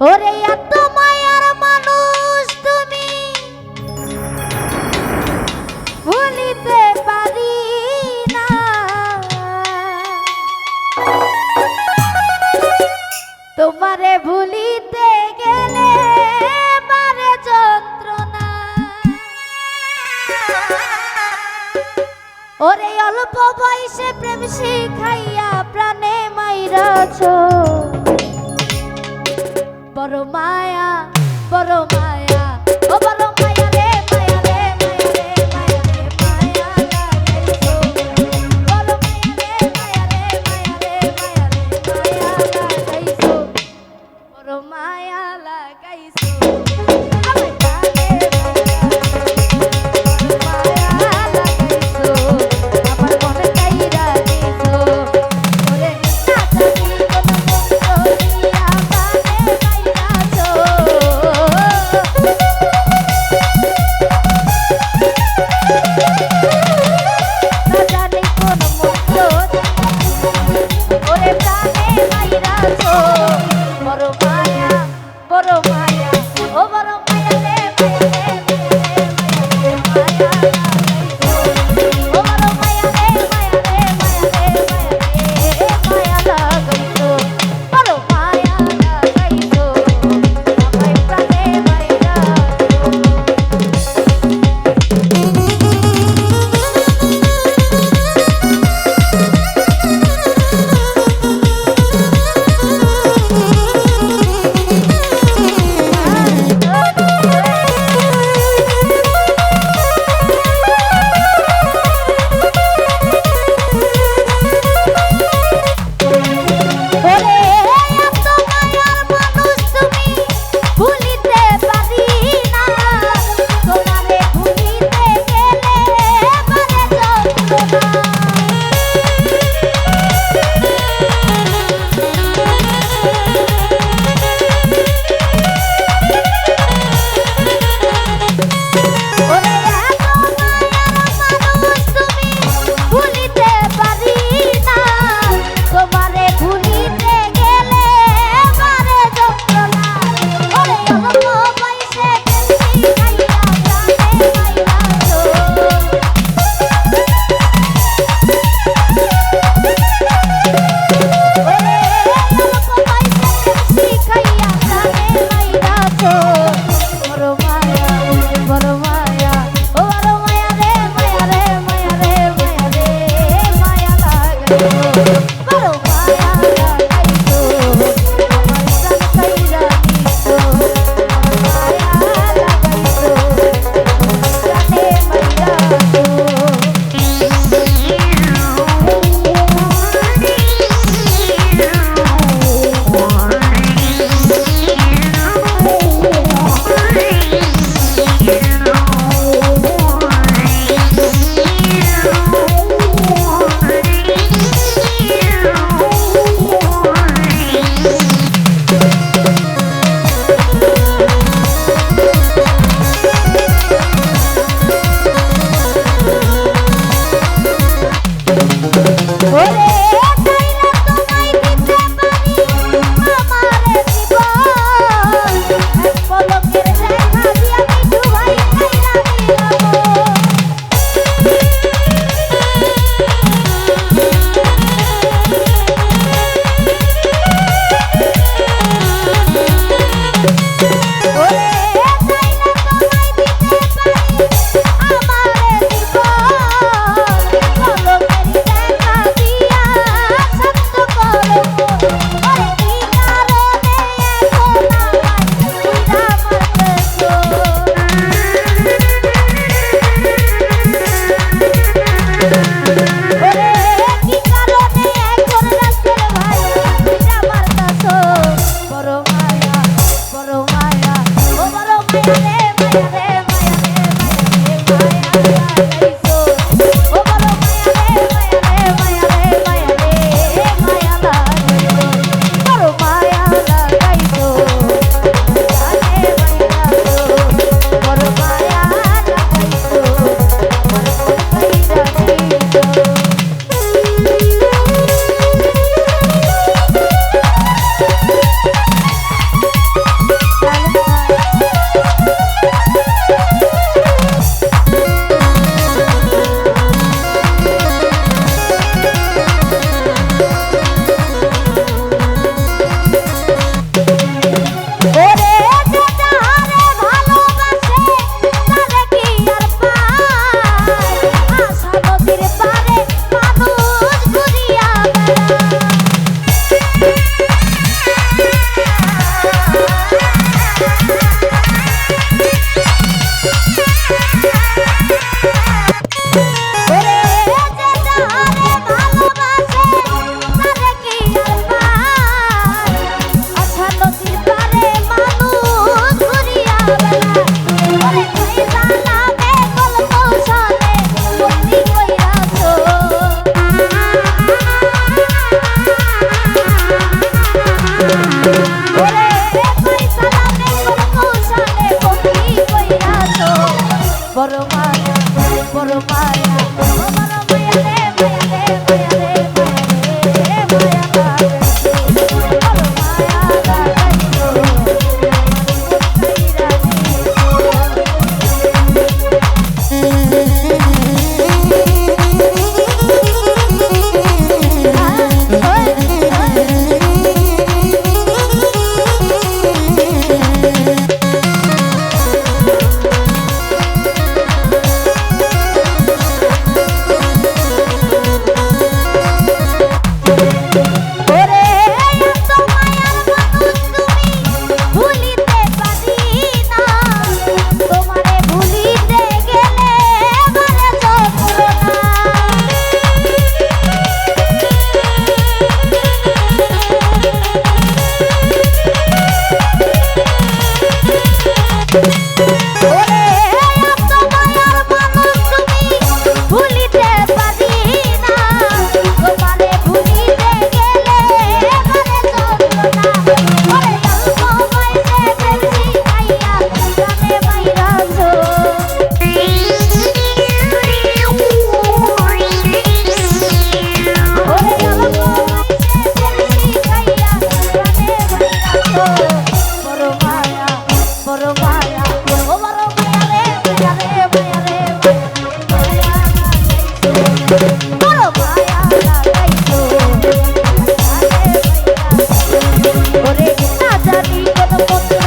ওরে এত মায়ার মানুষ তুমি ভুলিতে পারি না, তোমারে ভুলিতে গেলে বারে যন্ত্রণা। ওরে অল্প বয়সে প্রেম শিখাইয়া প্রাণে মাইরাছ, বড় মায়া বড় মায়া ও বড় মায়া রে মায়া রে মায়া রে মায়া রে মায়া লাগাইছো, বড় মায়া রে মায়া রে মায়া রে মায়া রে মায়া লাগাইছো, বড় মায়া লাগাইছো আমার প্রাণে মায়া লাগাইছো, আমার মনে কাইরা দিছো। ওরে না জানি কোন মন্ত্র দিয়া বানে মাইরাছো, না জানি কোন মন্ত্র ওরে প্রাণে মাইরাছো, বড় মায়া বড় মায়া ও বড় মায়া রে মায়া রে মায়া রে মায়া লাগাইছো, ও বড় মায়া রে মায়া রে মায়া রে মায়া রে মায়া লাগাইছো, বড় মায়া লাগাইছো আমায় প্রাণে মাইরাছো। ওরে এত মায়ার মানুষ তুমি ভুলিতে পারি না, তোমারে ভুলিতে গেলে বারে যন্ত্রণা। ওরে এত মায়ার মানুষ তুমি ভুলিতে পারি না, তোমারে ভুলিতে গেলে বারে যন্ত্রণা। ওরে অল্প বয়সে প্রেম শিখাইয়া প্রাণে মাইরাছো, ওরে অল্প বয়সে প্রেম শিখাইয়া প্রাণে মাইরাছো, বড় মায়া বড় মায়া ও বড় মায়া রে মায়া রে মায়া রে মায়া রে মায়া লাগাইছো, বড় মায়া লাগাইছো আমার প্রাণ কাইরা দিছো, মায়া লাগাইছো প্রাণে মাইরাছো। ওরে চাইলে তোমায় দিতে পারি আমারে জীবন, এক পলকের দেখা দিয়া মিঠু ভাই কাইরা দিলাম। ওরে চাইলে তোমায় দিতে পারি আমারে জীবন, পলকের দেখা দিয়া শান্ত করো। ওরে কি কারণে এখন আমায় পুইরা মারতেছো, ওরে কি কারণে এখন রাসেল ভাই পুইরা মারতেছো, বড় মায়া বড় মায়া ও বড় মায়া রে মায়া রে মায়া রে মায়া রে মায়া লাগাইছো, ও বড় মায়া রে মায়া রে মায়া রে মায়া রে মায়া লাগাইছো, বড় মায়া লাগাইছো প্রাণে মাইরাছো, বড় মায়া লাগাইছো আমার মন কাইরা দিছো। ওরে এত মায়ার মানুষ তুমি ভুলিতে পারি না তোমারে ভুলিতে গেলে এবারে যন্ত্রণা ওরে অল্প বয়সে বেশি খাইয়া জানে মাইরাছো ওরে অল্প বয়সে বেশি খাইয়া জানে মাইরাছো বড় মায়া বড় মায়া ও বড় মায়া রে মায়া রে মায়া রে মায়া বড় মায়া লাগাইছো ওরে না জানি কোন পত্র